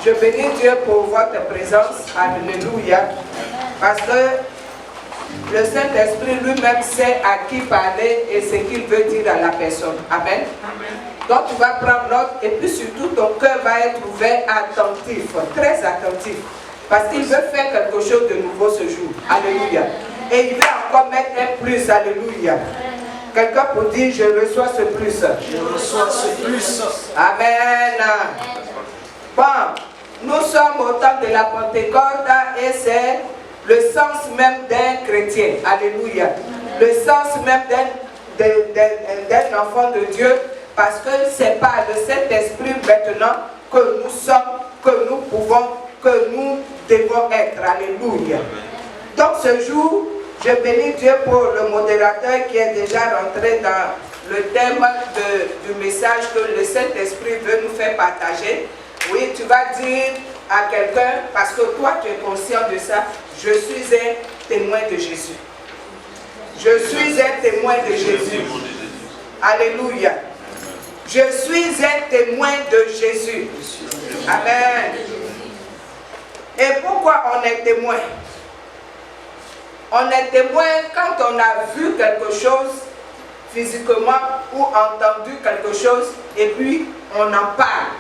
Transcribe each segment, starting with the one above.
Je bénis Dieu pour votre présence. Alléluia. Parce que le Saint-Esprit lui-même sait à qui parler et ce qu'il veut dire à la personne. Amen. Donc tu vas prendre note et puis surtout ton cœur va être ouvert, attentif, très attentif. Parce qu'il veut faire quelque chose de nouveau ce jour. Alléluia. Et il veut encore mettre un plus. Alléluia. Quelqu'un peut dire, je reçois ce plus. Je reçois ce plus. Amen. Bon, nous sommes au temps de la Pentecôte et c'est le sens même d'un chrétien. Alléluia. Le sens même d'un enfant de Dieu. Parce que c'est par le Saint-Esprit maintenant que nous sommes, que nous pouvons, que nous devons être. Alléluia. Donc ce jour, je bénis Dieu pour le modérateur qui est déjà rentré dans le thème du message que le Saint-Esprit veut nous faire partager. Oui, tu vas dire à quelqu'un, parce que toi tu es conscient de ça, je suis un témoin de Jésus. Je suis un témoin de Jésus. Alléluia. Je suis un témoin de Jésus. Amen. Et pourquoi on est témoin? On est témoin quand on a vu quelque chose physiquement ou entendu quelque chose et puis on en parle.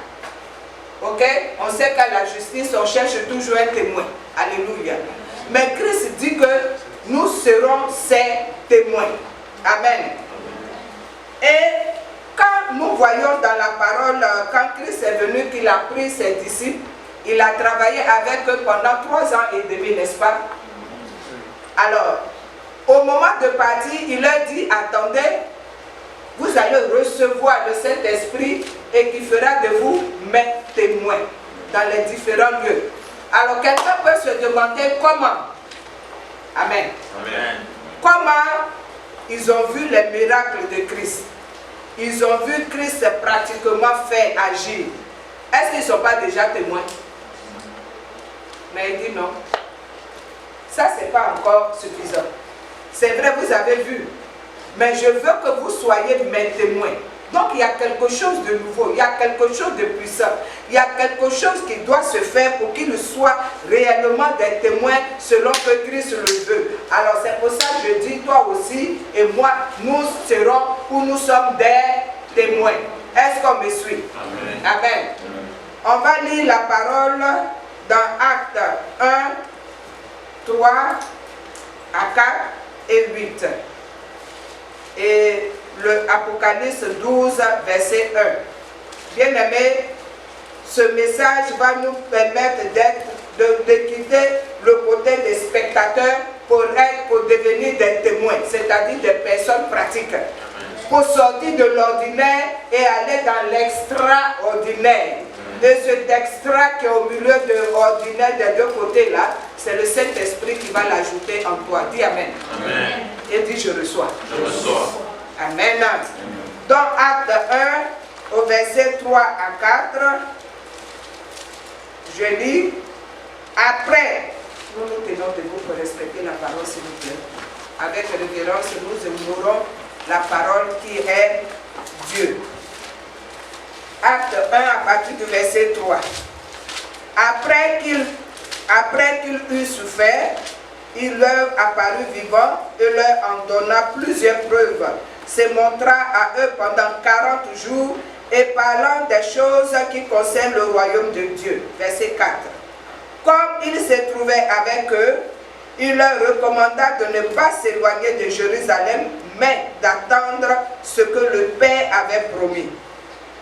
Ok? On sait qu'à la justice, on cherche toujours un témoin. Alléluia. Mais Christ dit que nous serons ses témoins. Amen. Et quand nous voyons dans la parole, quand Christ est venu, qu'il a pris ses disciples, il a travaillé avec eux pendant 3 ans et demi, n'est-ce pas? Alors, au moment de partir, il leur dit, attendez, vous allez recevoir le Saint-Esprit et qui fera de vous mes témoins dans les différents lieux. Alors, quelqu'un peut se demander comment? Amen. Amen. Comment ils ont vu les miracles de Christ? Ils ont vu Christ pratiquement faire agir. Est-ce qu'ils ne sont pas déjà témoins? Mais il dit non. Ça, ce n'est pas encore suffisant. C'est vrai, vous avez vu. Mais je veux que vous soyez mes témoins. Donc, il y a quelque chose de nouveau. Il y a quelque chose de puissant. Il y a quelque chose qui doit se faire pour qu'ils soient réellement des témoins selon que Christ le veut. Alors, c'est pour ça que je dis, toi aussi et moi, nous serons ou nous sommes des témoins. Est-ce qu'on me suit? Amen. Amen. On va lire la parole dans Actes 1, 3 à 4 et 8. Et le Apocalypse 12, verset 1. Bien-aimés, ce message va nous permettre de quitter le côté des spectateurs pour devenir des témoins, c'est-à-dire des personnes pratiques. Pour sortir de l'ordinaire et aller dans l'extraordinaire. Et cet extra qui est au milieu de l'ordinaire des deux côtés là, c'est le Saint-Esprit qui va l'ajouter en toi. Dis Amen. Amen. Et dis je reçois. Je reçois. Amen. Dans Acte 1, au verset 3 à 4, je lis. Après, nous nous tenons debout pour respecter la parole, s'il vous plaît. Avec révérence, nous honorons la parole qui est Dieu. Acte 1 à partir du verset 3. Après qu'il eut souffert, il leur apparut vivant et leur en donna plusieurs preuves, se montra à eux pendant 40 jours et parlant des choses qui concernent le royaume de Dieu. Verset 4. Comme il se trouvait avec eux, il leur recommanda de ne pas s'éloigner de Jérusalem, mais d'attendre ce que le Père avait promis.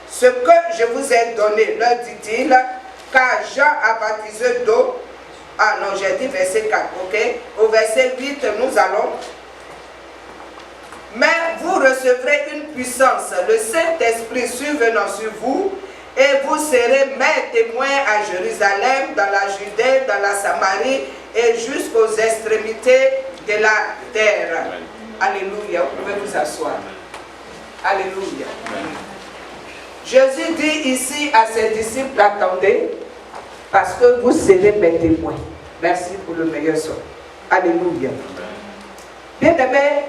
Ce que je vous ai donné, leur dit-il, car Jean a baptisé d'eau. Ah non, j'ai dit verset 4, ok? Au verset 8, nous allons. Mais vous recevrez une puissance, le Saint-Esprit survenant sur vous, et vous serez mes témoins à Jérusalem, dans la Judée, dans la Samarie, et jusqu'aux extrémités de la terre. Amen. Alléluia, vous pouvez vous asseoir. Alléluia. Amen. Jésus dit ici à ses disciples, attendez, parce que vous serez mes témoins. Merci pour le meilleur son. Alléluia. Bien aimé,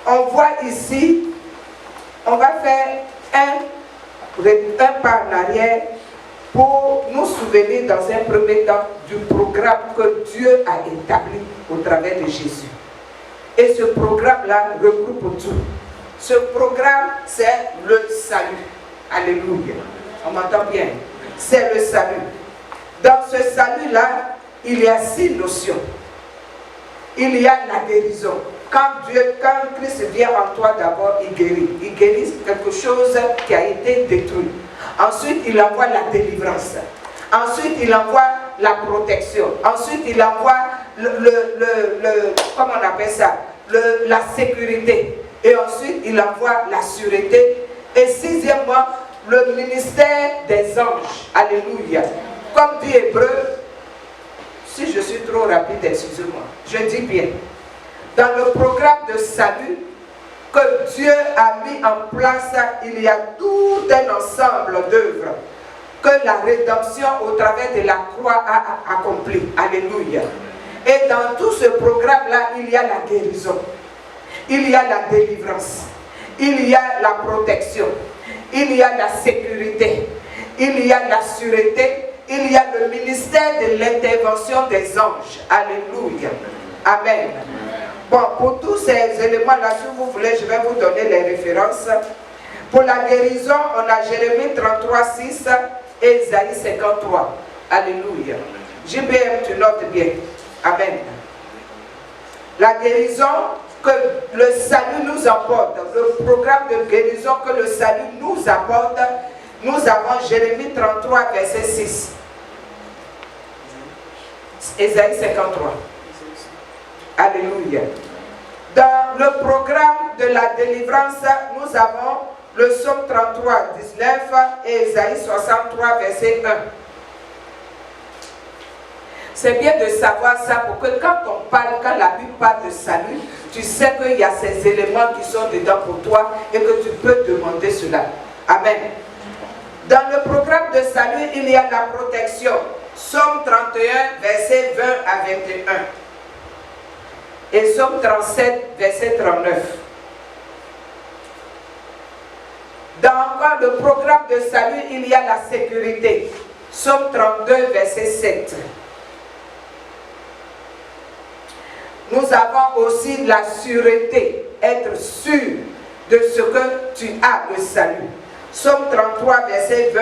on voit ici, on va faire un pas en arrière pour nous souvenir dans un premier temps du programme que Dieu a établi au travers de Jésus. Et ce programme-là regroupe tout. Ce programme, c'est le salut. Alléluia. On m'entend bien? C'est le salut. Dans ce salut-là, il y a 6 notions. Il y a la guérison. Quand Christ vient en toi d'abord, il guérit. Il guérit quelque chose qui a été détruit. Ensuite, il envoie la délivrance. Ensuite, il envoie la protection. Ensuite, il envoie comment on appelle ça? La sécurité. Et ensuite, il envoie la sûreté. Et 6e, le ministère des anges. Alléluia. Comme dit Hébreu, si je suis trop rapide, excusez-moi, je dis bien. Dans le programme de salut que Dieu a mis en place, il y a tout un ensemble d'œuvres que la rédemption au travers de la croix a accompli. Alléluia. Et dans tout ce programme-là, il y a la guérison, il y a la délivrance, il y a la protection, il y a la sécurité, il y a la sûreté, il y a le ministère de l'intervention des anges. Alléluia. Amen. Bon, pour tous ces éléments-là, si vous voulez, je vais vous donner les références. Pour la guérison, on a Jérémie 33, 6 et Isaïe 53. Alléluia. JBM, tu notes bien. Amen. La guérison que le salut nous apporte, le programme de guérison que le salut nous apporte, nous avons Jérémie 33, verset 6. Isaïe 53. Alléluia. Dans le programme de la délivrance, nous avons le psaume 33, 19 et Isaïe 63, verset 1. C'est bien de savoir ça pour que quand on parle, quand la Bible parle de salut, tu sais qu'il y a ces éléments qui sont dedans pour toi et que tu peux demander cela. Amen. Dans le programme de salut, il y a la protection. Psaume 31, verset 20 à 21. Et Psaume 37, verset 39. Dans le programme de salut, il y a la sécurité. Psaume 32, verset 7. Nous avons aussi la sûreté, être sûr de ce que tu as, le salut. Psaume 33, verset 20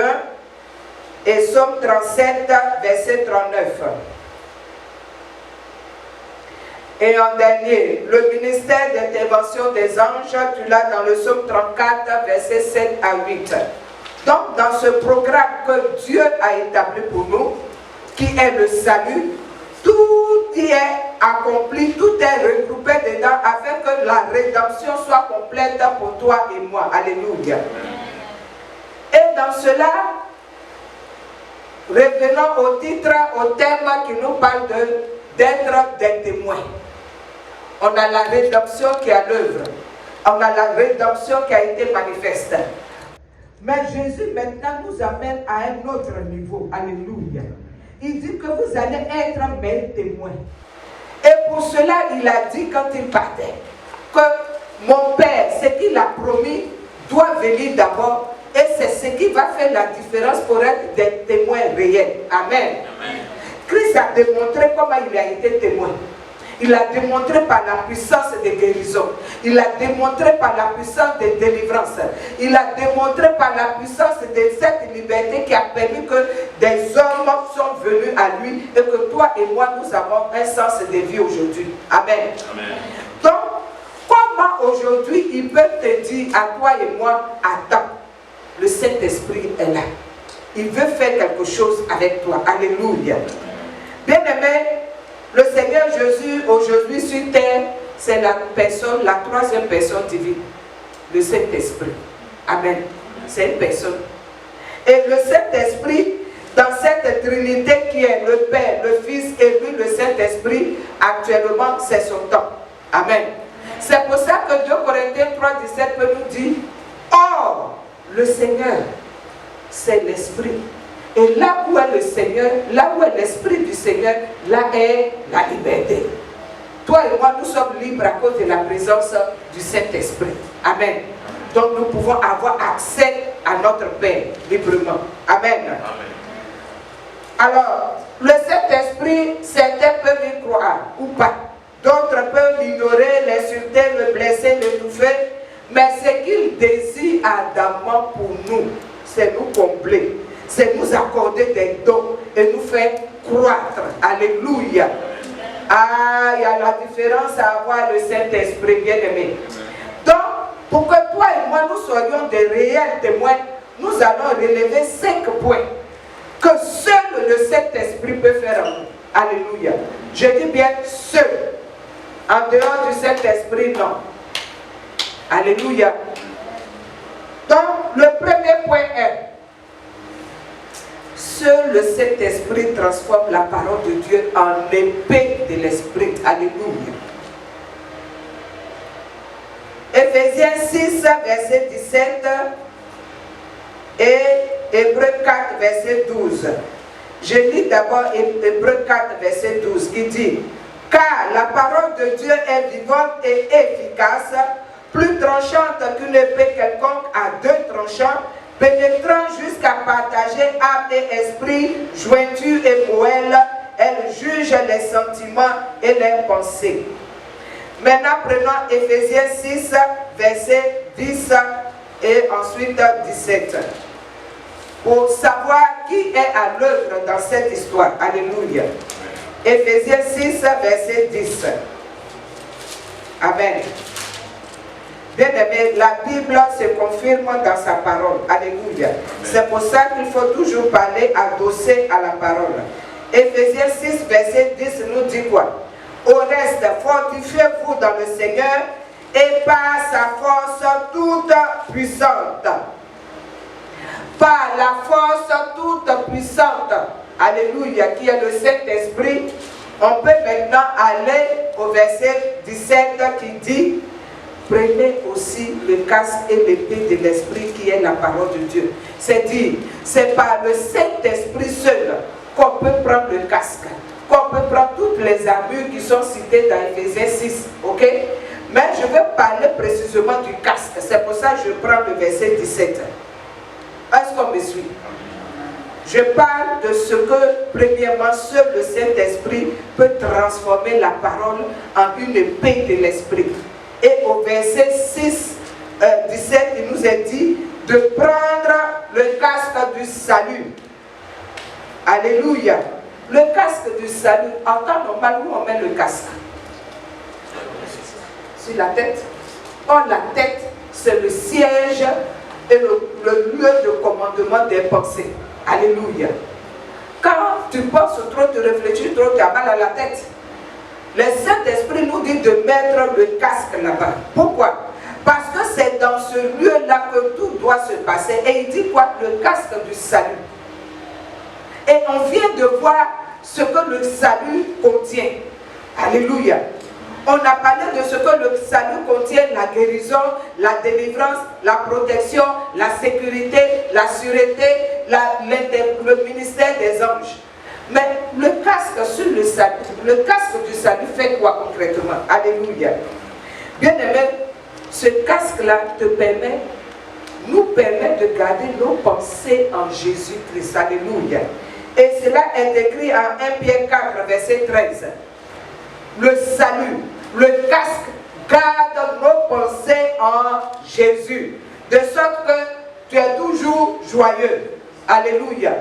et Psaume 37, verset 39. Et en dernier, le ministère d'intervention des anges, tu l'as dans le Psaume 34, verset 7 à 8. Donc, dans ce programme que Dieu a établi pour nous, qui est le salut, tout y est accompli, tout est regroupé dedans afin que la rédemption soit complète pour toi et moi. Alléluia. Et dans cela, revenons au titre, au thème qui nous parle d'être des témoins. On a la rédemption qui est à l'œuvre. On a la rédemption qui a été manifeste. Mais Jésus maintenant nous amène à un autre niveau. Alléluia. Il dit que vous allez être mes témoins. Et pour cela, il a dit quand il partait, que mon Père, ce qu'il a promis, doit venir d'abord. Et c'est ce qui va faire la différence pour être des témoins réels. Amen. Amen. Christ a démontré comment il a été témoin. Il a démontré par la puissance de guérison. Il a démontré par la puissance de délivrance. Il a démontré par la puissance de cette liberté qui a permis que des hommes sont venus à lui et que toi et moi, nous avons un sens de vie aujourd'hui. Amen. Amen. Donc, comment aujourd'hui il peut te dire à toi et moi, attends, le Saint-Esprit est là. Il veut faire quelque chose avec toi. Alléluia. Bien-aimé, le Seigneur Jésus, aujourd'hui sur terre, c'est la troisième personne divine, le Saint-Esprit. Amen. C'est une personne. Et le Saint-Esprit, dans cette trinité qui est le Père, le Fils et lui, le Saint-Esprit, actuellement, c'est son temps. Amen. C'est pour ça que 2 Corinthiens 3, 17 peut nous dire, or, le Seigneur, c'est l'Esprit. Et là où est le Seigneur, là où est l'Esprit du Seigneur, là est la liberté. Toi et moi, nous sommes libres à cause de la présence du Saint-Esprit. Amen. Donc nous pouvons avoir accès à notre Père librement. Amen. Amen. Alors, le Saint-Esprit, certains peuvent y croire ou pas. D'autres peuvent l'ignorer, l'insulter, le blesser, l'étouffer. Mais ce qu'il désire ardemment pour nous, c'est nous combler, c'est nous accorder des dons et nous faire croître. Alléluia. Ah, il y a la différence à avoir le Saint-Esprit, bien-aimé. Donc, pour que toi et moi, nous soyons des réels témoins, nous allons relever 5 points que seul le Saint-Esprit peut faire en nous. Alléluia. Je dis bien seul. En dehors du Saint-Esprit, non. Alléluia. Donc, le premier point est, seul le Saint-Esprit transforme la parole de Dieu en épée de l'Esprit. Alléluia. Éphésiens 6, verset 17 et Hébreux 4, verset 12. Je lis d'abord Hébreux 4, verset 12 qui dit: car la parole de Dieu est vivante et efficace, plus tranchante qu'une épée quelconque à 2 tranchants, pénétrant jusqu'à partager âme et esprit, jointure et moelle. Elle juge les sentiments et les pensées. Maintenant, prenons Éphésiens 6, verset 10 et ensuite 17. Pour savoir qui est à l'œuvre dans cette histoire. Alléluia. Éphésiens 6, verset 10. Amen. Bien-aimé, la Bible se confirme dans sa parole. Alléluia. C'est pour ça qu'il faut toujours parler adossé à la parole. Éphésiens 6, verset 10 nous dit quoi? Au reste, fortifiez-vous dans le Seigneur et par sa force toute puissante. Par la force toute puissante. Alléluia, qui est le Saint-Esprit. On peut maintenant aller au verset 17 qui dit: prenez aussi le casque et l'épée de l'Esprit qui est la parole de Dieu. C'est dire, c'est par le Saint-Esprit seul qu'on peut prendre le casque, qu'on peut prendre toutes les armures qui sont citées dans Éphésiens 6, ok? Mais je vais parler précisément du casque, c'est pour ça que je prends le verset 17. Est-ce qu'on me suit? Je parle de ce que, premièrement, seul le Saint-Esprit peut transformer la parole en une épée de l'Esprit. Et au verset 17, il nous est dit de prendre le casque du salut. Alléluia. Le casque du salut, en temps normal, où on met le casque? Sur la tête. Or, la tête, c'est le siège et le lieu de commandement des pensées. Alléluia. Quand tu penses trop, tu réfléchis trop, tu as mal à la tête. Le Saint-Esprit nous dit de mettre le casque là-bas. Pourquoi? Parce que c'est dans ce lieu-là que tout doit se passer. Et il dit quoi? Le casque du salut. Et on vient de voir ce que le salut contient. Alléluia. On a parlé de ce que le salut contient: la guérison, la délivrance, la protection, la sécurité, la sûreté, le ministère des anges. Mais le casque sur le salut, le casque du salut fait quoi concrètement? Alléluia. Bien-aimé, ce casque-là nous permet de garder nos pensées en Jésus-Christ. Alléluia. Et cela est écrit en 1 Pierre 4, verset 13. Le salut, le casque garde nos pensées en Jésus, de sorte que tu es toujours joyeux. Alléluia.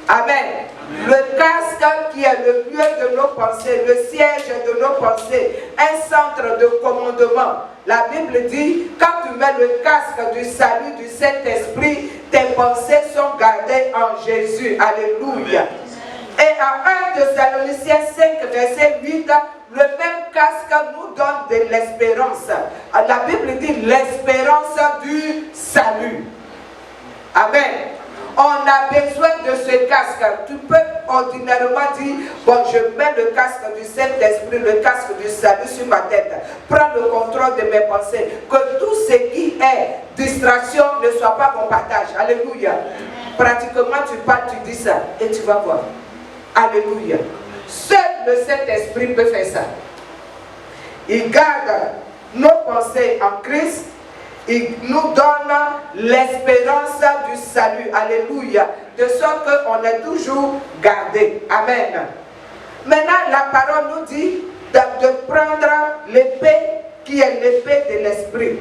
Amen. Le casque qui est le lieu de nos pensées, le siège de nos pensées, un centre de commandement. La Bible dit, quand tu mets le casque du salut du Saint-Esprit, tes pensées sont gardées en Jésus. Alléluia. Et en 1 Thessaloniciens 5, verset 8, le même casque nous donne de l'espérance. La Bible dit l'espérance du salut. Amen. On a besoin de ce casque. Tu peux ordinairement dire, bon, je mets le casque du Saint-Esprit, le casque du salut sur ma tête. Prends le contrôle de mes pensées. Que tout ce qui est distraction ne soit pas mon partage. Alléluia. Pratiquement, tu parles, tu dis ça et tu vas voir. Alléluia. Seul le Saint-Esprit peut faire ça. Il garde nos pensées en Christ. Il nous donne l'espérance du salut. Alléluia. de sorte qu'on est toujours gardé. Amen. Maintenant, la parole nous dit de prendre l'épée qui est l'épée de l'esprit.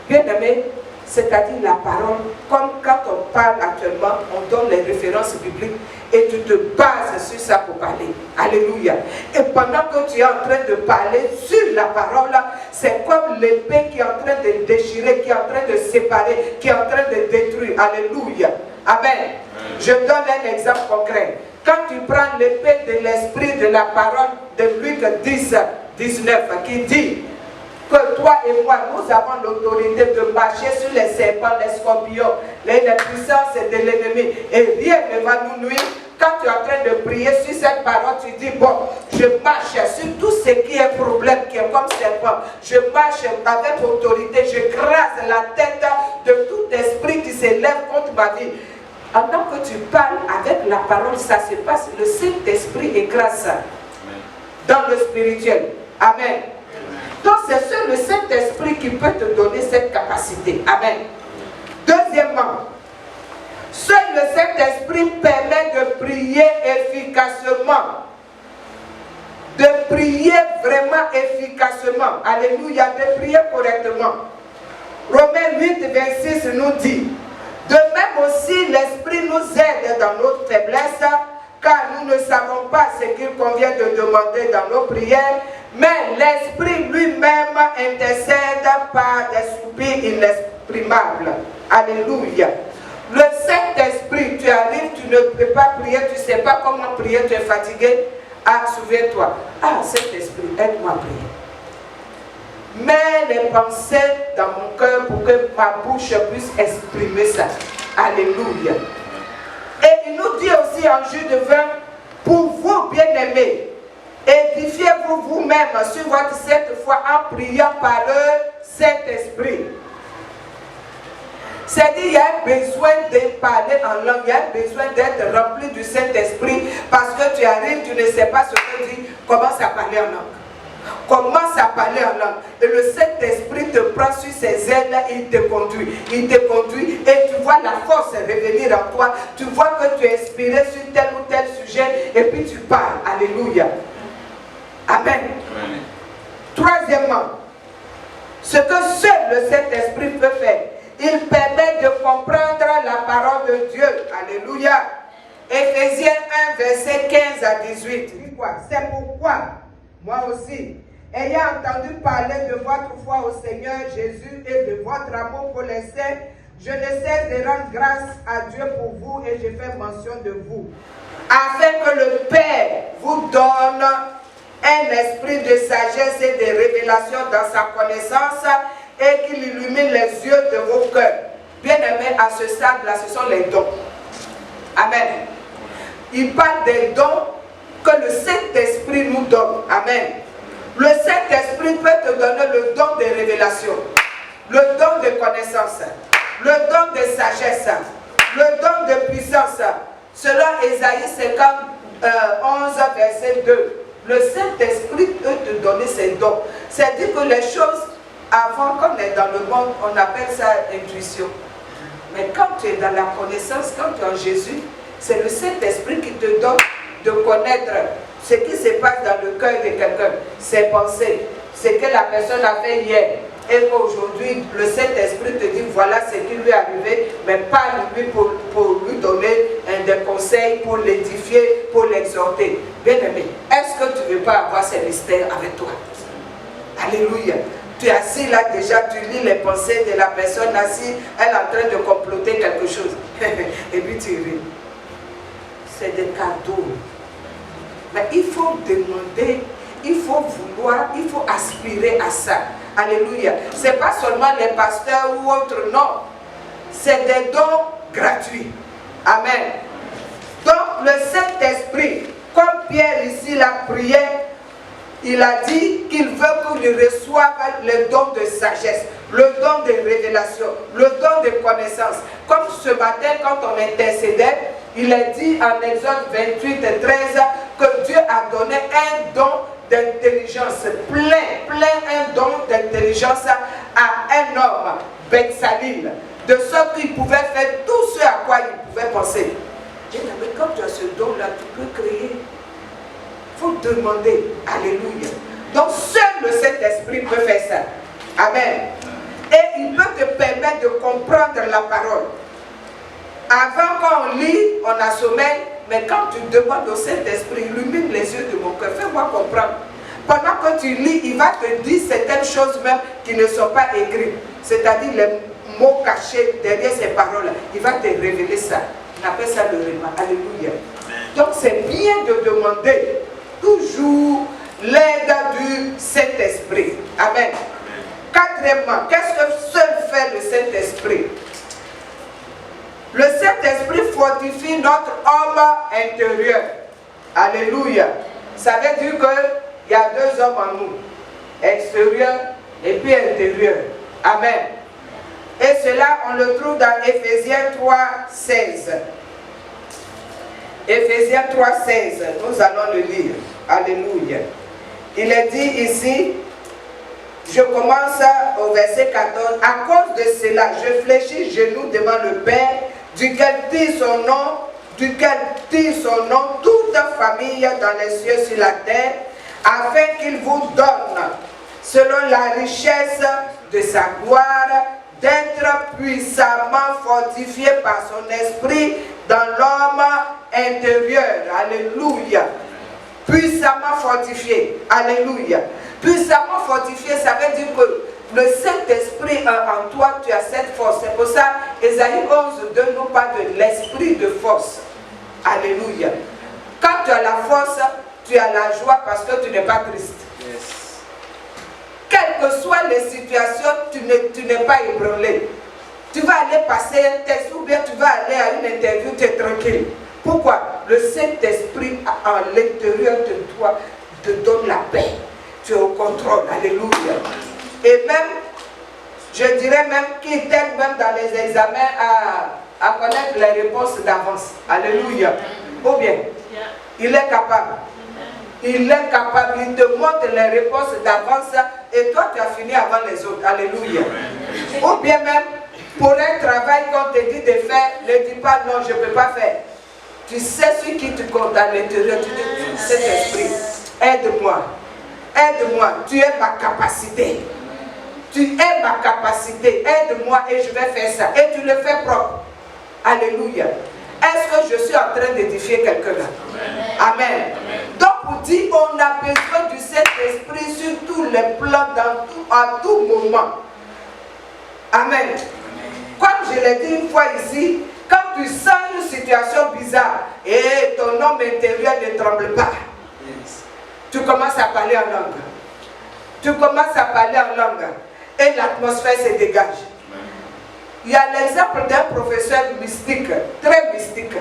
Bien aimé, c'est-à-dire la parole, comme quand on parle actuellement, on donne les références bibliques et tu te bases sur ça pour parler. Alléluia. Et pendant que tu es en train de parler sur la parole, c'est comme l'épée qui est en train de déchirer, qui est en train de séparer, qui est en train de détruire. Alléluia. Amen. Je donne un exemple concret. Quand tu prends l'épée de l'esprit de la parole de Luc 10, 19, qui dit que toi et moi, nous avons l'autorité de marcher sur les serpents, les scorpions, les puissances de l'ennemi, et rien ne va nous nuire. Quand tu es en train de prier sur cette parole, tu dis, bon, je marche sur tout ce qui est problème, qui est comme serpent. Je marche avec autorité, je crase la tête de tout esprit qui s'élève contre ma vie. Pendant que tu parles avec la parole, ça se passe, le Saint-Esprit écrase ça dans le spirituel. Amen. Donc c'est seul le Saint-Esprit qui peut te donner cette capacité. Amen. Deuxièmement, seul le Saint-Esprit permet de prier efficacement. De prier vraiment efficacement. Alléluia, de prier correctement. Romains 8, 26 nous dit, de même aussi l'Esprit nous aide dans notre faiblesse, car nous ne savons pas ce qu'il convient de demander dans nos prières, mais l'Esprit lui-même intercède par des soupirs inexprimables. Alléluia. Le Saint-Esprit, tu arrives, tu ne peux pas prier, tu ne sais pas comment prier, tu es fatigué. Ah, souviens-toi. Ah, Saint-Esprit, aide-moi à prier. Mets les pensées dans mon cœur pour que ma bouche puisse exprimer ça. Alléluia. Et il nous dit aussi en Jude 20, pour vous, bien-aimés, édifiez-vous vous-même sur votre sainte foi en priant par le Saint-Esprit. C'est-à-dire qu'il y a un besoin de parler en langue, il y a un besoin d'être rempli du Saint-Esprit parce que tu arrives, tu ne sais pas ce que dit, commence à parler en langue. Commence à parler en langue. Et le Saint-Esprit te prend sur ses ailes et il te conduit. Il te conduit et tu vois la force revenir en toi. Tu vois que tu es inspiré sur tel ou tel sujet et puis tu parles. Alléluia. Amen. Amen. Troisièmement, ce que seul le Saint-Esprit peut faire, il permet de comprendre la parole de Dieu. Alléluia. Éphésiens 1, verset 15 à 18. C'est pourquoi, moi aussi, ayant entendu parler de votre foi au Seigneur Jésus et de votre amour pour les saints, je ne cesse de rendre grâce à Dieu pour vous et je fais mention de vous, afin que le Père vous donne un esprit de sagesse et de révélation dans sa connaissance et qu'il illumine les yeux de vos cœurs. Bien-aimés, à ce stade-là, ce sont les dons. Amen. Il parle des dons que le Saint-Esprit nous donne. Amen. Le Saint-Esprit peut te donner le don de révélation, le don de connaissance, le don de sagesse, le don de puissance. Selon Ésaïe 11, verset 2, le Saint-Esprit peut te donner ses dons. C'est-à-dire que les choses, avant qu'on est dans le monde, on appelle ça intuition. Mais quand tu es dans la connaissance, quand tu es en Jésus, c'est le Saint-Esprit qui te donne de connaître ce qui se passe dans le cœur de quelqu'un, ses pensées, ce que la personne a fait hier. Et qu'aujourd'hui, le Saint-Esprit te dit, voilà ce qui lui est arrivé, mais pas lui pour lui donner des conseils, pour l'édifier, pour l'exhorter. Bien-aimé, est-ce que tu ne veux pas avoir ces mystères avec toi? Alléluia. Tu es assis là déjà, tu lis les pensées de la personne assise, elle est en train de comploter quelque chose. Et puis tu ris. C'est des cadeaux. Mais il faut demander, il faut vouloir, il faut aspirer à ça. Alléluia. Ce n'est pas seulement les pasteurs ou autres, non. C'est des dons gratuits. Amen. Donc le Saint-Esprit, comme Pierre ici l'a prié, il a dit qu'il veut que nous reçoive le don de sagesse, le don de révélation, le don de connaissance. Comme ce matin, quand on intercédait, il est dit en Exode 28, 13 que Dieu a donné un don d'intelligence, un don d'intelligence à un homme, Betsalil, de sorte qu'il pouvait faire tout ce à quoi il pouvait penser. Bien aimé, quand tu as ce don-là, tu peux créer. Il faut demander. Alléluia. Donc seul le Saint-Esprit peut faire ça. Amen. Et il peut te permettre de comprendre la parole. Avant, quand on lit, on a sommeil, mais quand tu demandes au Saint-Esprit, illumine les yeux de mon cœur, fais-moi comprendre. Pendant que tu lis, il va te dire certaines choses même qui ne sont pas écrites. C'est-à-dire les mots cachés derrière ces paroles-là. Il va te révéler ça. On appelle ça le réma. Alléluia. Donc c'est bien de demander toujours l'aide du Saint-Esprit. Amen. Quatrièmement, qu'est-ce que seul fait le Saint-Esprit? Le Saint-Esprit fortifie notre homme intérieur. Alléluia. Ça veut dire qu'il y a deux hommes en nous. Extérieur et puis intérieur. Amen. Et cela, on le trouve dans Éphésiens 3, 16. Éphésiens 3, 16. Nous allons le lire. Alléluia. Il est dit ici, je commence au verset 14. À cause de cela, je fléchis genoux devant le Père, duquel tire son nom toute famille dans les cieux sur la terre, afin qu'il vous donne, selon la richesse de sa gloire, d'être puissamment fortifié par son esprit dans l'homme intérieur. Alléluia. Puissamment fortifié. Alléluia. Puissamment fortifié, ça veut dire que le Saint-Esprit en toi, tu as cette force. C'est pour ça, Ésaïe 11, 2 nous parle de l'esprit de force. Alléluia. Quand tu as la force, tu as la joie parce que tu n'es pas triste. Yes. Quelles que soient les situations, tu n'es pas ébranlé. Tu vas aller passer un test ou bien tu vas aller à une interview, tu es tranquille. Pourquoi? Le Saint-Esprit en l'intérieur de toi te donne la paix. Tu es au contrôle. Alléluia. Et même, je dirais même qu'il t'aide même dans les examens à connaître les réponses d'avance. Alléluia. Ou bien, il est capable. Il est capable. Il te montre les réponses d'avance et toi tu as fini avant les autres. Alléluia. Ou bien même, pour un travail qu'on te dit de faire, ne dis pas non, je ne peux pas faire. Tu sais ce qui te compte à l'intérieur. Tu dis, cet esprit, aide-moi. Aide-moi. Tu es ma capacité. Tu es ma capacité. Aide-moi et je vais faire ça. Et tu le fais propre. Alléluia. Est-ce que je suis en train d'édifier quelqu'un là? Amen. Amen. Donc pour dire, on a besoin du Saint-Esprit sur tous les plans, à tout moment. Amen. Comme je l'ai dit une fois ici, quand tu sens une situation bizarre et ton homme intérieur ne tremble pas, tu commences à parler en langue. Tu commences à parler en langue et l'atmosphère se dégage. Il y a l'exemple d'un professeur mystique, très mystique,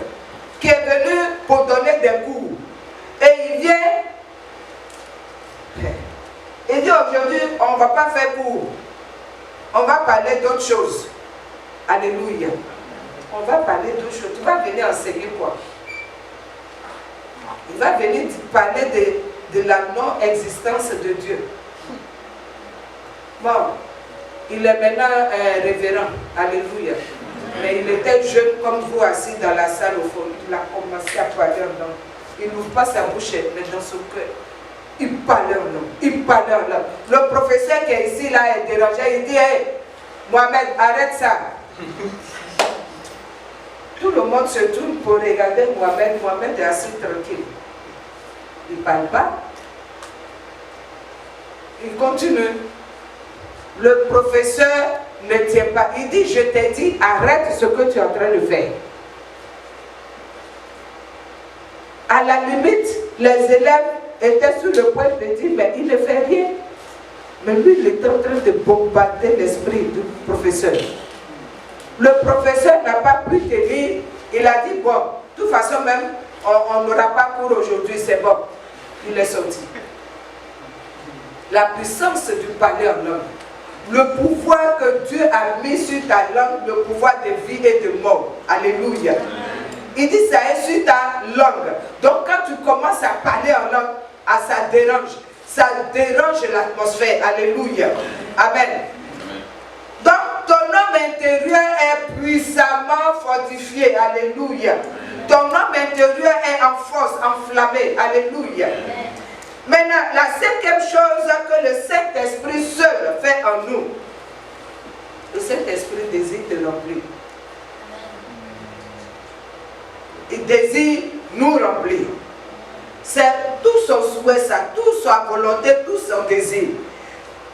qui est venu pour donner des cours. Et il vient, il dit aujourd'hui, on ne va pas faire cours. On va parler d'autre chose. Alléluia. On va parler d'autre chose. Tu vas venir enseigner quoi? Il va venir parler de la non-existence de Dieu. Bon. Il est maintenant révérend, alléluia. Mais il était jeune comme vous, assis dans la salle au fond. Il a commencé à parler en langue. Il n'ouvre pas sa bouche, mais dans son cœur, il parlait en langue. Il parlait en langue. Le professeur qui est ici, là, est dérangé. Il dit, hey, Mohamed, arrête ça. Tout le monde se tourne pour regarder Mohamed. Mohamed est assis tranquille. Il ne parle pas. Il continue. Le professeur ne tient pas. Il dit, je t'ai dit, arrête ce que tu es en train de faire. À la limite, les élèves étaient sur le point de dire, mais il ne fait rien. Mais lui, il était en train de bombarder l'esprit du professeur. Le professeur n'a pas pu tenir. Il a dit, bon, de toute façon même, on n'aura pas cours aujourd'hui, c'est bon. Il est sorti. La puissance du parler en langue. Le pouvoir que Dieu a mis sur ta langue, le pouvoir de vie et de mort. Alléluia. Il dit ça est sur ta langue. Donc quand tu commences à parler en langue, ça dérange. Ça dérange l'atmosphère. Alléluia. Amen. Donc ton homme intérieur est puissamment fortifié. Alléluia. Ton homme intérieur est en force, enflammé. Alléluia. Maintenant, la cinquième chose que le Saint-Esprit seul fait en nous. Le Saint-Esprit désire te remplir. Il désire nous remplir. C'est tout son souhait, ça, toute sa volonté, tout son désir.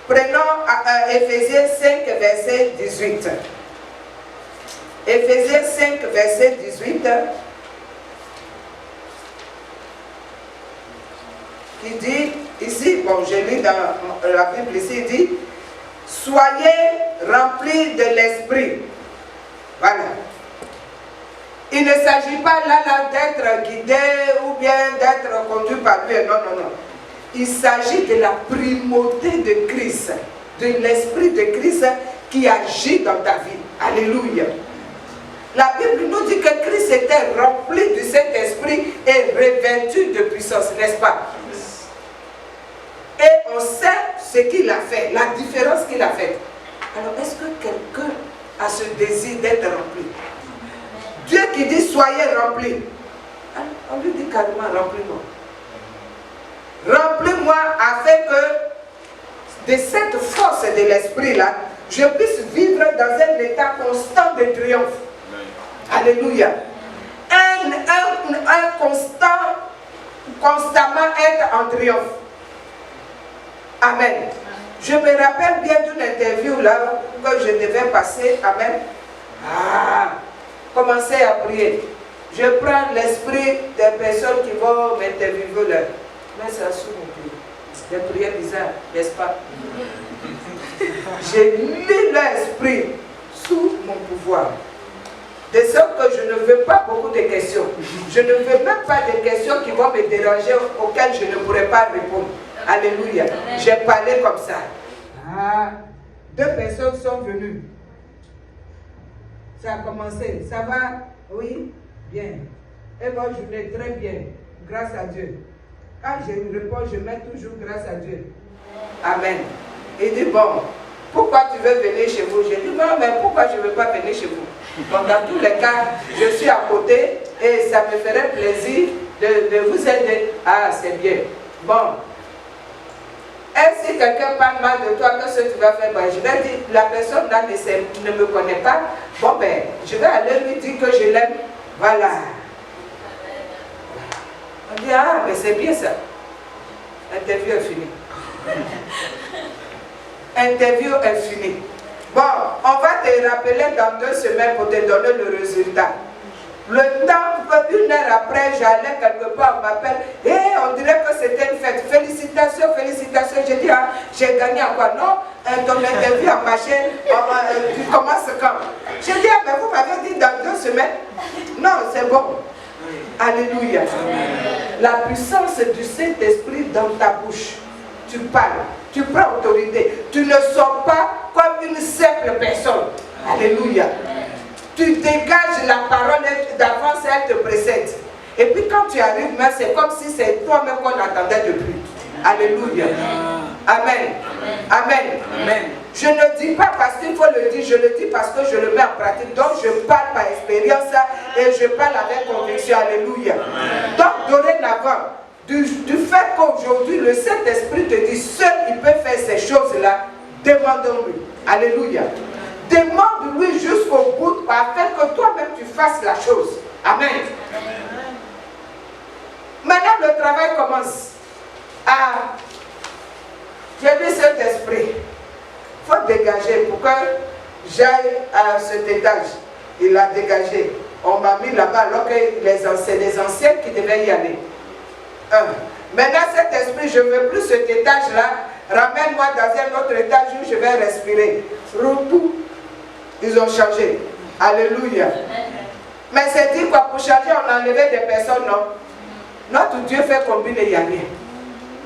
Prenons Éphésiens 5, verset 18. Éphésiens 5, verset 18. Qui dit, ici, bon, je lis dans la Bible ici, il dit, soyez remplis de l'esprit. Voilà. Il ne s'agit pas là d'être guidé ou bien d'être conduit par lui. Non, non, non. Il s'agit de la primauté de Christ, de l'esprit de Christ qui agit dans ta vie. Alléluia. La Bible nous dit que Christ était rempli du Saint-Esprit et revêtu de puissance, n'est-ce pas? Et on sait ce qu'il a fait, la différence qu'il a faite. Alors, est-ce que quelqu'un a ce désir d'être rempli? Dieu qui dit soyez remplis. On lui dit carrément remplis-moi. Remplis-moi afin que de cette force de l'esprit là, je puisse vivre dans un état constant de triomphe. Alléluia. Constamment être en triomphe. Amen. Je me rappelle bien d'une interview là que je devais passer. Amen. Commencez à prier. Je prends l'esprit des personnes qui vont m'interviewer là. Mais ça sous mon pied. Des prières bizarres, n'est-ce pas? J'ai mis l'esprit sous mon pouvoir. De sorte que je ne veux pas beaucoup de questions. Je ne veux même pas de questions qui vont me déranger, auxquelles je ne pourrai pas répondre. Alléluia. J'ai parlé comme ça. Deux personnes sont venues. Ça a commencé. Ça va? Oui? Bien. Et bonne journée, très bien. Grâce à Dieu. Quand je réponds, je mets toujours grâce à Dieu. Amen. Il dit, bon, pourquoi tu veux venir chez vous? Je dis, non, mais pourquoi je ne veux pas venir chez vous? Bon, dans tous les cas, je suis à côté et ça me ferait plaisir de vous aider. Ah, c'est bien. Bon. Et si quelqu'un parle mal de toi, qu'est-ce que tu vas faire? Ben, je vais dire, la personne là ne me connaît pas. Bon, ben, je vais aller lui dire que je l'aime. Voilà. On dit, ah, mais c'est bien ça. Interview est finie. Interview est finie. Bon, on va te rappeler dans 2 semaines pour te donner le résultat. Le temps, 1 heure après, j'allais quelque part, on m'appelle, et on dirait que c'était une fête. Félicitations, félicitations. J'ai dit, ah, j'ai gagné à quoi? Non, ton interview a marché, tu commences quand? J'ai dit, ah, mais vous m'avez dit dans 2 semaines. Non, c'est bon. Alléluia. La puissance du Saint-Esprit dans ta bouche. Tu parles, tu prends autorité. Tu ne sors pas comme une simple personne. Alléluia. Tu dégages la parole d'avance, elle te précède. Et puis quand tu arrives, c'est comme si c'est toi-même qu'on attendait depuis. Alléluia. Amen. Amen. Amen. Je ne dis pas parce qu'il faut le dire, je le dis parce que je le mets en pratique. Donc je parle par expérience et je parle avec conviction. Alléluia. Donc dorénavant, du fait qu'aujourd'hui le Saint-Esprit te dit seul il peut faire ces choses-là, demandons-lui. Alléluia. Demande-lui jusqu'au bout afin que toi-même tu fasses la chose. Amen. Maintenant le travail commence. J'ai vu cet esprit. Il faut dégager pour que j'aille à cet étage. Il l'a dégagé. On m'a mis là-bas alors que les anciens qui devaient y aller. Maintenant cet esprit, je ne veux plus cet étage-là. Ramène-moi dans un autre étage où je vais respirer. Repou. Ils ont changé. Alléluia. Mais c'est dit quoi? Pour changer, on a enlevé des personnes, non? Notre Dieu fait combine et il n'y a rien.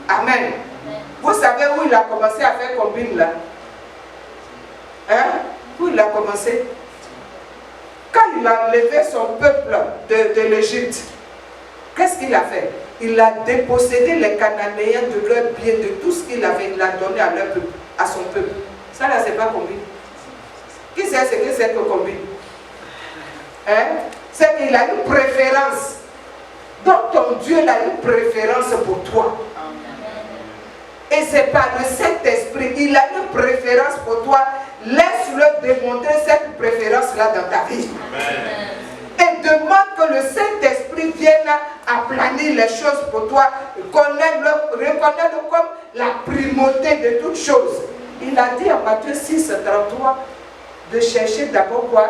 Amen. Vous savez où il a commencé à faire combine là? Hein? Où il a commencé? Quand il a enlevé son peuple de l'Égypte, qu'est-ce qu'il a fait? Il a dépossédé les Cananéens de leurs biens, de tout ce qu'il avait, il l'a donné à leur peuple, à son peuple. Ça là, c'est pas combine. Qui sait ce que c'est que combine? Hein? C'est qu'il a une préférence. Donc ton Dieu il a une préférence pour toi. Et c'est par le Saint-Esprit, il a une préférence pour toi. Laisse-le démontrer cette préférence-là dans ta vie. Amen. Et demande que le Saint-Esprit vienne aplanir les choses pour toi. Reconnais-le comme la primauté de toutes choses. Il a dit en Matthieu 6, 33 de chercher d'abord quoi?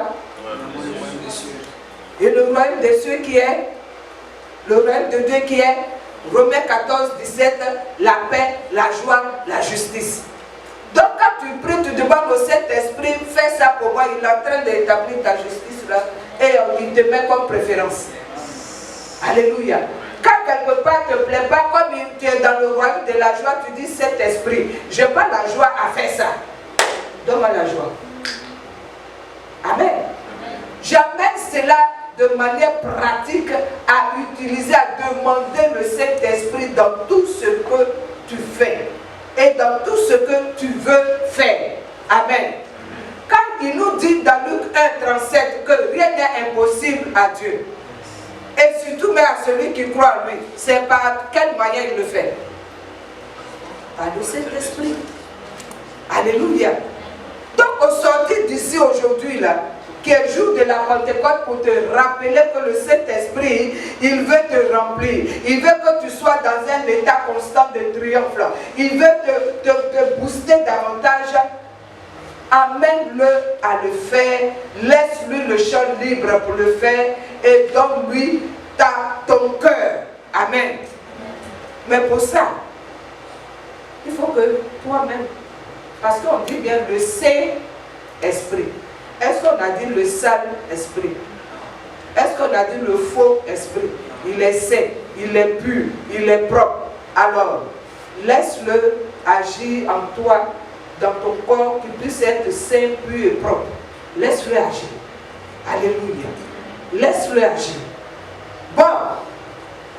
Et le royaume des cieux qui est? Le royaume de Dieu qui est? Romains 14, 17, la paix, la joie, la justice. Donc quand tu pries, tu demandes au Saint-Esprit, fais ça pour moi, il est en train d'établir ta justice là, et il te met comme préférence. Alléluia. Quand quelque part ne te plaît pas, comme tu es dans le royaume de la joie, tu dis Saint-Esprit, je n'ai pas la joie à faire ça. Donne-moi la joie. Amen. J'amène cela de manière pratique à utiliser, à demander le Saint-Esprit dans tout ce que tu fais et dans tout ce que tu veux faire. Amen. Quand il nous dit dans Luc 1, 37 que rien n'est impossible à Dieu, et surtout mais à celui qui croit en lui, c'est par quel moyen il le fait? Par le Saint-Esprit. Alléluia. Donc au sortir d'ici aujourd'hui là, qui est le jour de la Pentecôte, pour te rappeler que le Saint-Esprit, il veut te remplir. Il veut que tu sois dans un état constant de triomphe. Il veut te booster davantage. Amène-le à le faire. Laisse-lui le champ libre pour le faire. Et donne-lui ton cœur. Amen. Mais pour ça, il faut que toi-même, parce qu'on dit bien le Saint-Esprit. Est-ce qu'on a dit le sale esprit? Est-ce qu'on a dit le faux esprit? Il est saint, il est pur, il est propre. Alors, laisse-le agir en toi, dans ton corps, qui puisse être saint, pur et propre. Laisse-le agir. Alléluia. Laisse-le agir. Bon,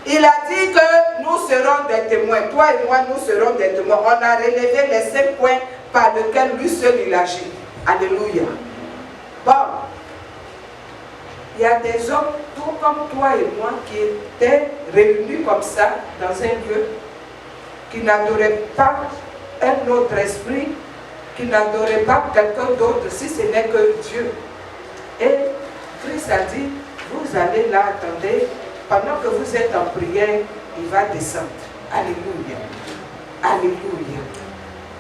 il a dit que nous serons des témoins. Toi et moi, nous serons des témoins. On a relevé les 5 points par lesquels lui seul il agit. Alléluia. Bon, il y a des hommes, tout comme toi et moi, qui étaient réunis comme ça, dans un lieu, qui n'adoraient pas un autre esprit, qui n'adoraient pas quelqu'un d'autre, si ce n'est que Dieu. Et Christ a dit, vous allez là, attendez, pendant que vous êtes en prière, il va descendre. Alléluia. Alléluia.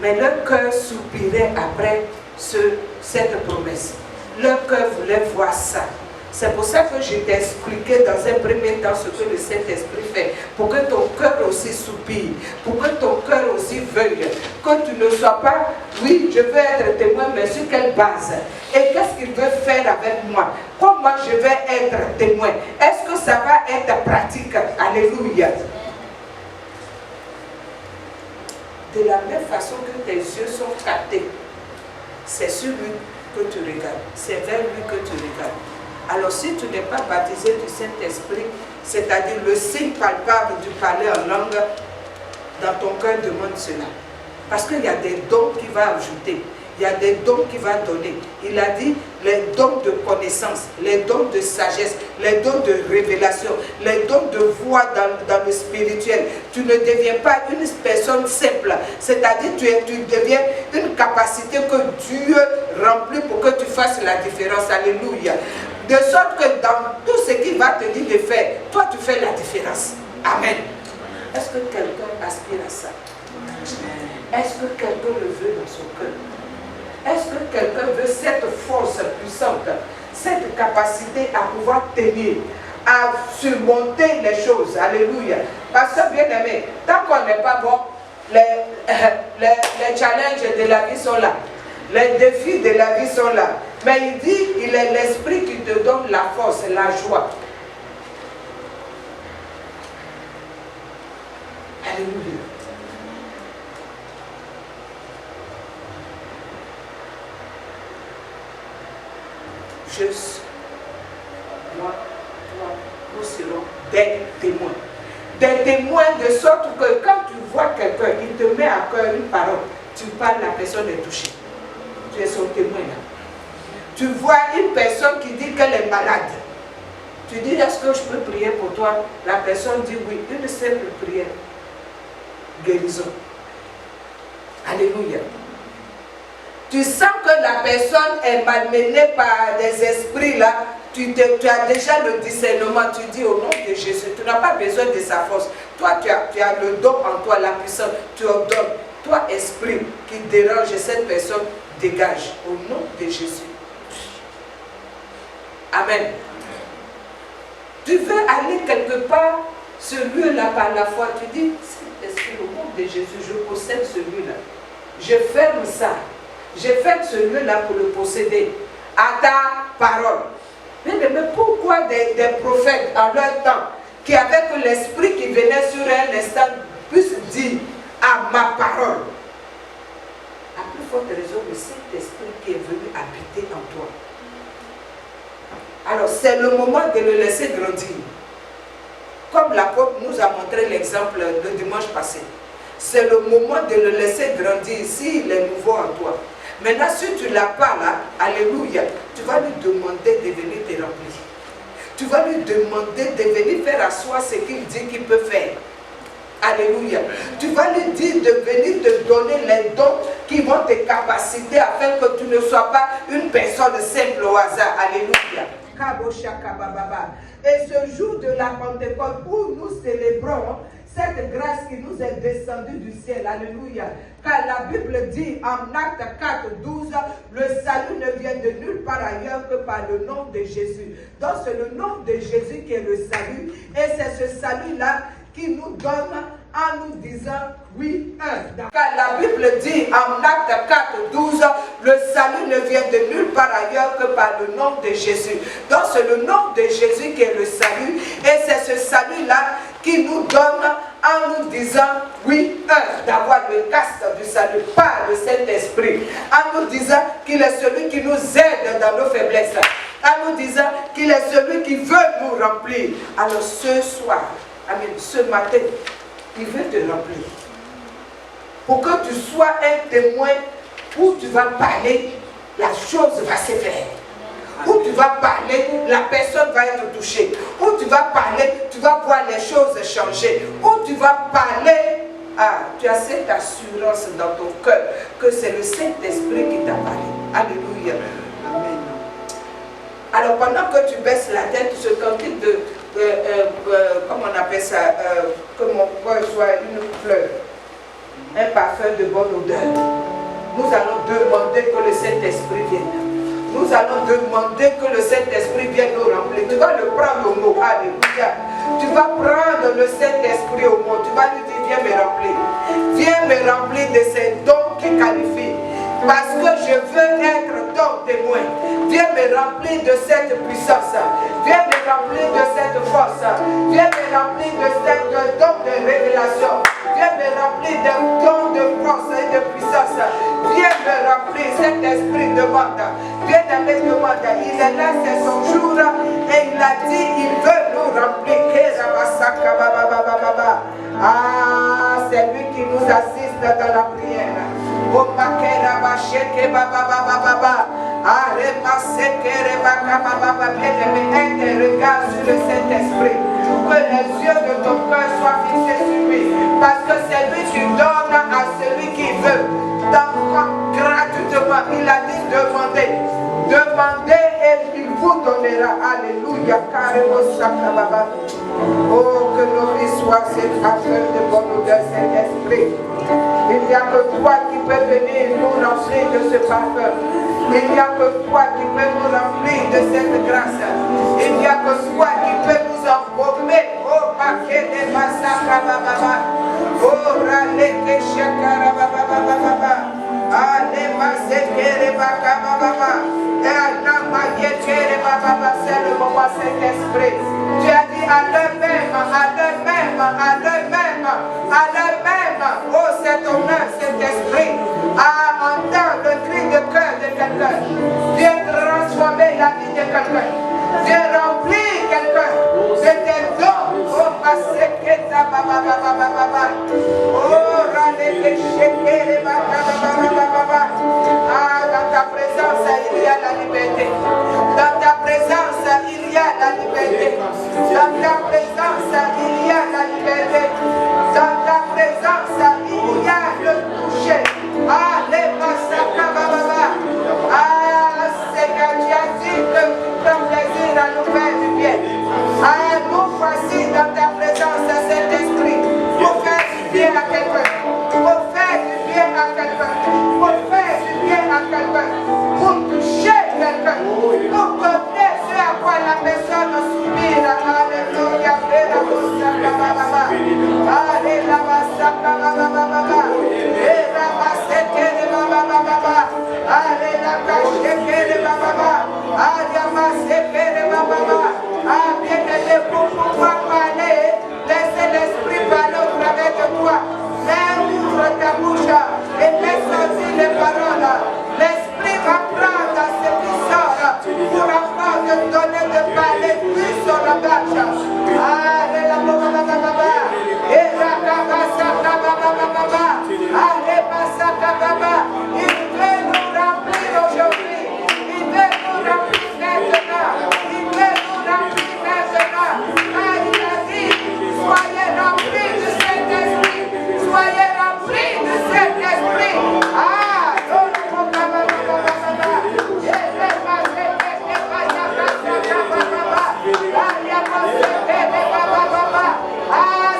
Mais leur cœur soupirait après cette promesse. Leur cœur voulait voir ça. C'est pour ça que je t'ai expliqué dans un premier temps ce que le Saint-Esprit fait. Pour que ton cœur aussi soupire. Pour que ton cœur aussi veuille. Que tu ne sois pas, oui, je veux être témoin, mais sur quelle base? Et qu'est-ce qu'il veut faire avec moi? Comment je vais être témoin? Est-ce que ça va être pratique? Alléluia. De la même façon que tes yeux sont captés, c'est sur lui que tu regardes, c'est vers lui que tu regardes. Alors si tu n'es pas baptisé du Saint-Esprit, c'est-à-dire le signe palpable du parler en langue, dans ton cœur demande cela. Parce qu'il y a des dons qu'il va ajouter, il y a des dons qu'il va donner. Il a dit les dons de connaissance, les dons de sagesse, les dons de révélation, les dons de voix dans le spirituel. Tu ne deviens pas une personne simple, c'est-à-dire tu deviens une capacité que Dieu remplit pour que tu fasses la différence. Alléluia. De sorte que dans tout ce qu'il va te dire de faire, toi tu fais la différence. Amen. Est-ce que quelqu'un aspire à ça? Est-ce que quelqu'un le veut dans son cœur? Est-ce que quelqu'un veut cette force puissante, cette capacité à pouvoir tenir, à surmonter les choses? Alléluia. Parce que bien aimé, tant qu'on n'est pas bon, les challenges de la vie sont là. Les défis de la vie sont là. Mais il dit, il est l'esprit qui te donne la force, la joie. Alléluia. Moi, toi, nous serons des témoins. Des témoins de sorte que quand tu vois quelqu'un, il te met à cœur une parole, tu parles, la personne est touchée. Tu es son témoin là. Tu vois une personne qui dit qu'elle est malade. Tu dis, est-ce que je peux prier pour toi? La personne dit oui, une simple prière. Guérison. Alléluia. Tu sens que la personne est malmenée par des esprits là, tu as déjà le discernement, tu dis au nom de Jésus, tu n'as pas besoin de sa force. Toi, tu as le don en toi, la puissance, tu ordonnes. Toi, esprit qui dérange cette personne, dégage au nom de Jésus. Amen. Tu veux aller quelque part, ce lieu-là par la foi, tu dis, Saint-Esprit, au nom de Jésus, je possède ce lieu-là. Je ferme ça. Je ferme ce lieu-là pour le posséder. À ta parole. Mais pourquoi des prophètes en leur temps, qui avaient que l'esprit qui venait sur un instant, puisse dire à ma parole? À plus forte raison, le Saint-Esprit qui est venu habiter en toi. Alors, c'est le moment de le laisser grandir. Comme l'apôtre nous a montré l'exemple le dimanche passé. C'est le moment de le laisser grandir s'il est nouveau en toi. Maintenant, si tu ne l'as pas là, alléluia, tu vas lui demander de venir te remplir. Tu vas lui demander de venir faire à soi ce qu'il dit qu'il peut faire. Alléluia. Tu vas lui dire de venir te donner les dons qui vont te capaciter afin que tu ne sois pas une personne simple au hasard. Alléluia. Et ce jour de la Pentecôte où nous célébrons cette grâce qui nous est descendue du ciel, alléluia, car la Bible dit en Acte 4, 12, le salut ne vient de nulle part ailleurs que par le nom de Jésus. Donc c'est le nom de Jésus qui est le salut, et c'est ce salut-là qui nous donne en nous disant oui, car la Bible dit en Acte 4, 12, le salut ne vient de nulle part ailleurs que par le nom de Jésus. Donc c'est le nom de Jésus qui est le salut, et c'est ce salut-là qui nous donne en nous disant oui, d'avoir le casque du salut par le Saint-Esprit, en nous disant qu'il est celui qui nous aide dans nos faiblesses, en nous disant qu'il est celui qui veut nous remplir. Alors ce soir, amen, ce matin, il veut te remplir. Pour que tu sois un témoin où tu vas parler, la chose va se faire. Où tu vas parler, la personne va être touchée. Où tu vas parler, tu vas voir les choses changer. Où tu vas parler, tu as cette assurance dans ton cœur que c'est le Saint-Esprit qui t'a parlé. Alléluia. Amen. Alors pendant que tu baisses la tête, ce cantique de comment on appelle ça, que mon cœur soit une fleur, un parfum de bonne odeur. Nous allons demander que le Saint-Esprit vienne. Nous allons demander que le Saint-Esprit vienne nous remplir. Tu vas le prendre au mot. Alléluia. Tu vas prendre le Saint-Esprit au mot. Tu vas lui dire, viens me remplir. Viens me remplir de ces dons qui qualifient. Parce que je veux être ton témoin. Viens me remplir de cette puissance. Viens me remplir de cette force. Viens me remplir de cette don de révélation. Viens me remplir de don de force et de puissance. Viens me remplir. Cet esprit demande. Viens d'aller demander. Il est là, c'est son jour. Et il a dit, il veut nous remplir. Ah, c'est lui qui nous assiste dans la prière. Oh, makera basheke baba baba baba. Arrête sekere baba baba. Bien-aimé, un regard sur le Saint-Esprit. Que les yeux de ton cœur soient fixés sur lui. Parce que c'est lui qui donne à celui qui veut. Donc, gratuitement, il a dit demander. Demandez et il vous donnera. Alléluia. Oh, que nos vies soient cette affaire de bonne odeur, Saint-Esprit. Il n'y a que toi qui peux venir nous remplir de ce parfum. Il n'y a que toi qui peux nous remplir de cette grâce. Il n'y a que toi qui peux nous embaumer. Oh, paquet de massacres, oh, râler que chakara, allez, massacrer, c'est le moment Saint-Esprit. Tu as dit à l'heure-même, à l'heure-même, à l'heure-même, à l'heure-même. Oh, c'est ton œuvre, Saint-Esprit. Entends le cri de cœur de quelqu'un. Viens transformer la vie de quelqu'un. Viens remplir quelqu'un de tes dons. Oh, passez que ta baba baba baba. Oh, râler que chéquer baba. Ah, dans ta présence, il y a la liberté. Dans ta présence, il y a la la liberté. Dans ta présence, il y a la liberté. Dans ta présence, il y a le toucher. Allez, Seigneur, tu as dit que tu prends plaisir à nous faire du bien. Nous voici dans ta présence, cet esprit, pour faire du bien à quelqu'un. Pour faire du bien à quelqu'un. Pour faire du bien à quelqu'un. Pour toucher quelqu'un. Pour donner ce à quoi la personne soupire. Alléluia. Pour pouvoir parler, laissez l'esprit parler au travers de toi. Mais ouvre ta bouche et laisse sortir les paroles. L'esprit va prendre ce qui sort pour encore te donner de parler plus sur la marche. Allez, la baba. Et la kabasa baba. Allez, passa baba. Il veut nous remplir aujourd'hui. Il veut nous remplir maintenant. Il veut nous remplir maintenant. Car il a dit, soyez remplis de cet esprit. Soyez remplis de cet esprit.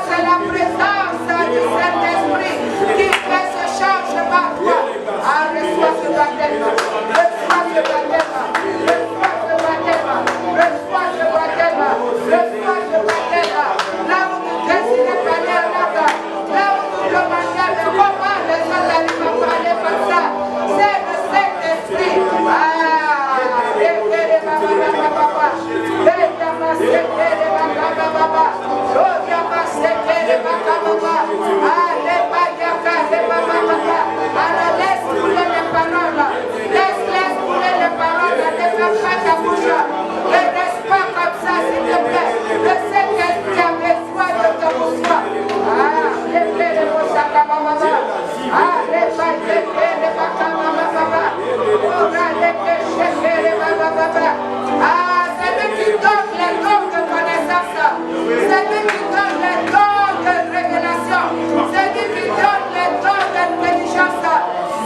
C'est la présence du Saint-Esprit qui fait ce changement. Reçois ce baptême. Reçois ce baptême. Reçois ce baptême. Reçois ce baptême. Reçois ce baptême. Là où tu décides d'aller en avant. Là où tu demandais comment les gens arrivent à parler comme ça. C'est le Saint-Esprit. Alors laisse couler les paroles. Laisse couler les paroles. Ne ferme pas ta bouche. Ne reste pas comme ça, s'il te plaît. Le Saint-Esprit a besoin de ta bouche. C'est lui qui donne les dons de connaissance. C'est lui qui donne les dons de révélation. C'est lui qui donne les dons d'intelligence.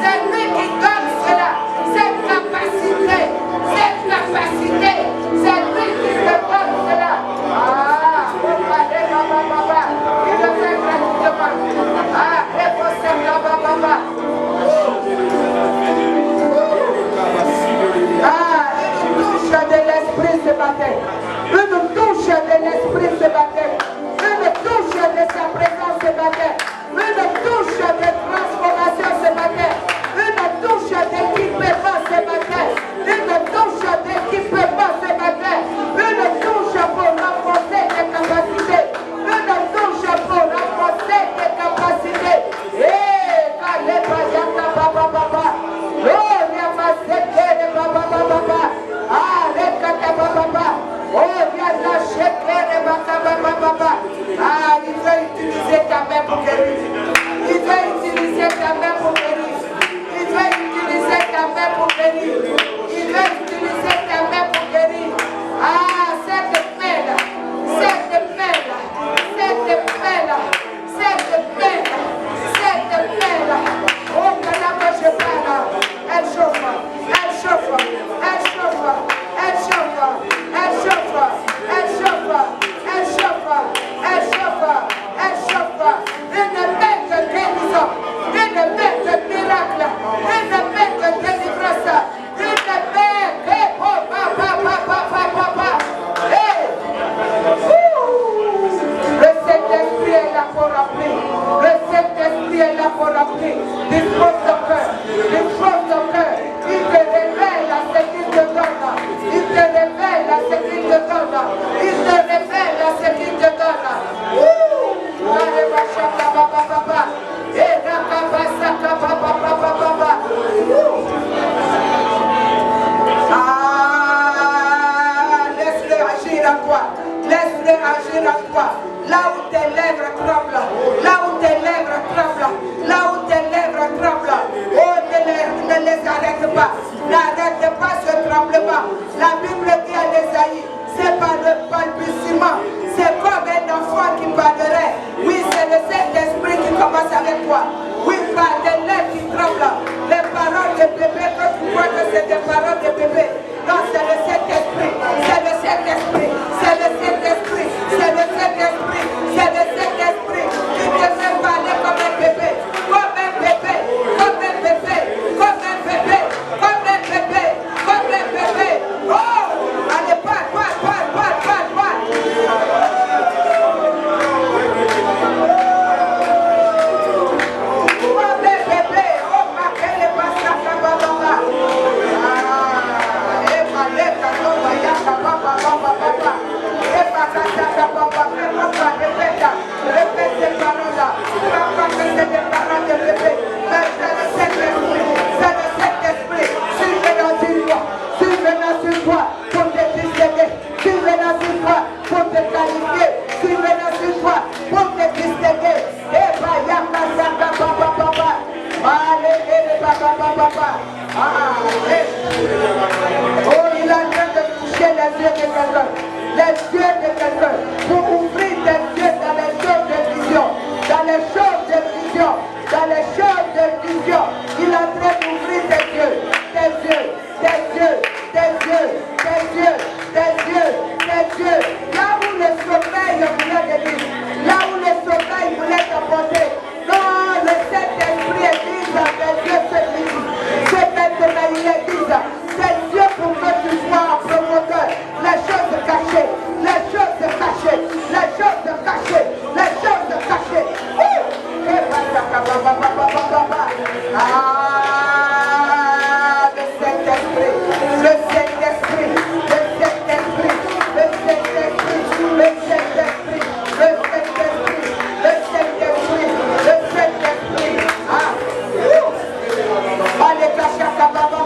C'est lui qui donne cela. Cette capacité. C'est lui qui te donne cela. Il le fait gratuitement. Une touche de l'esprit ce matin. Une touche de l'esprit ce matin. Une touche de sa présence ce matin. Une touche de transformation ce matin. Une touche d'équipement ce matin. Une touche d'équipement ce matin. Une touche pour renforcer tes capacités. Une touche pour renforcer tes capacités. Il veut utiliser ta main pour guérir. Il veut utiliser ta main pour guérir. Il veut utiliser ta main pour guérir. Il veut utiliser ta main pour guérir. Cette main-là. Oh, pendant que je parle, elle chauffe. Une main de guérison, une main de miracle, une main de délivrance, une main de Le Saint-Esprit est là pour remplir. Le Saint-Esprit est là pour remplir. Dispose ton cœur. Il te révèle à ce qu'il te donne. Il te révèle à ce qu'il te donne. Laisse-le agir en toi. Laisse-le agir en toi. Là où tes lèvres tremblent. Oh, ne les arrête pas. N'arrête pas ce tremblement. La Bible dit à l'Ésaïe, c'est par le balbutiement. C'est comme un enfant qui parlerait. Oui, c'est le Saint-Esprit qui commence avec toi. Oui, par des lèvres qui tremblent. Les paroles de bébé, quand tu crois que c'est des paroles de bébé. Non, c'est le Saint-Esprit. C'est le Saint-Esprit. C'est le Saint-Esprit. C'est le Saint-Esprit. C'est le Saint-Esprit qui te fait parler comme un bébé. Comme un bébé. Comme un bébé. Comme un bébé. Comme un bébé. Comme un bébé. Oh! Allez, parle. Oh, il a en train de toucher les yeux de quelqu'un. Les yeux de quelqu'un. Pour ouvrir des yeux dans les choses de vision. Dans les choses de vision. Dans les choses de vision. Il est en train d'ouvrir des yeux. Des yeux. Des yeux. Des yeux. Des yeux. Des yeux. Des yeux. Là où le sommeil voulait venir. Là où le sommeil voulait t'apporter. Non, le Saint-Esprit est dans tes yeux ce midi. C'est maintenant il est dit. Tes yeux pour que tu sois en promoteur. Les choses cachées. Les choses cachées. Les choses cachées. Les choses cachées. Ah, le Saint-Esprit. Le Saint-Esprit. Le Saint-Esprit. Le Saint-Esprit. Le Saint-Esprit. Le Saint-Esprit. Le Saint-Esprit. Le Saint-Esprit. Ah. Allez, cachaka, baba.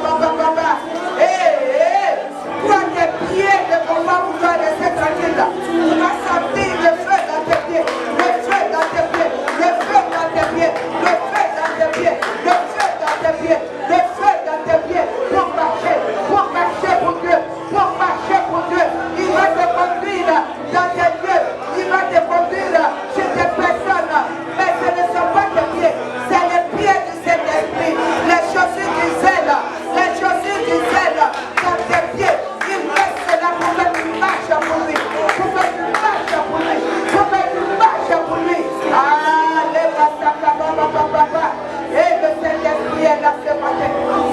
Toi, tes pieds ne vont pas pouvoir rester tranquille. Tu vas sentir le feu dans tes pieds. Le feu dans tes pieds. Le feu dans tes pieds. Le feu dans tes pieds. Le feu dans tes pieds. Le feu dans tes pieds. Pour marcher pour Dieu. Pour marcher pour Dieu. Il va te conduire dans tes lieux. Il va te conduire chez tes personnes. Mais ce ne sont pas tes pieds. C'est les pieds du Saint-Esprit. Les chaussures du zèle. Les chaussures du zèle dans tes pieds. Il met cela pour que tu marches pour lui. Pour que tu marches pour lui. Pour que tu marches pour lui. Ah, les massacres, papa. Et le Saint-Esprit est là ce matin.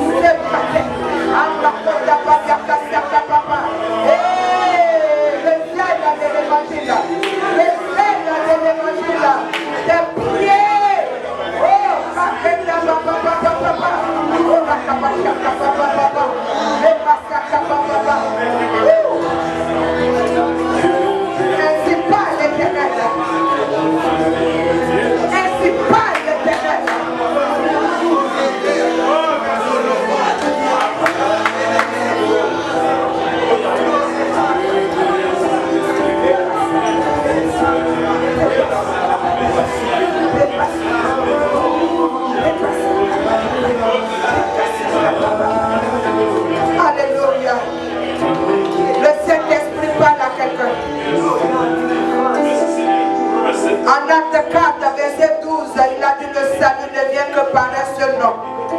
Ce matin. Papa. Et le ciel de l'évangile. Le ciel de l'évangile. Tes pieds. Oh, papa. Oh, papa. Les massacres, papa. Ainsi parle l'Éternel. Ainsi parle l'Éternel. Alléluia. Le Saint-Esprit parle à quelqu'un. En Acte 4, verset 12, il a dit le salut ne vient que par un seul nom.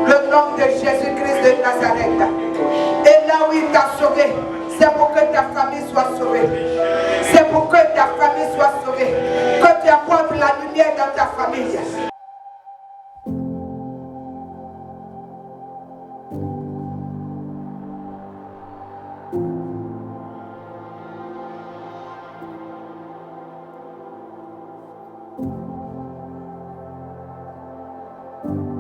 Le nom de Jésus-Christ de Nazareth. Et là où il t'a sauvé, c'est pour que ta famille soit sauvée. C'est pour que ta famille soit sauvée. Que tu apportes la lumière dans ta famille. Thank you.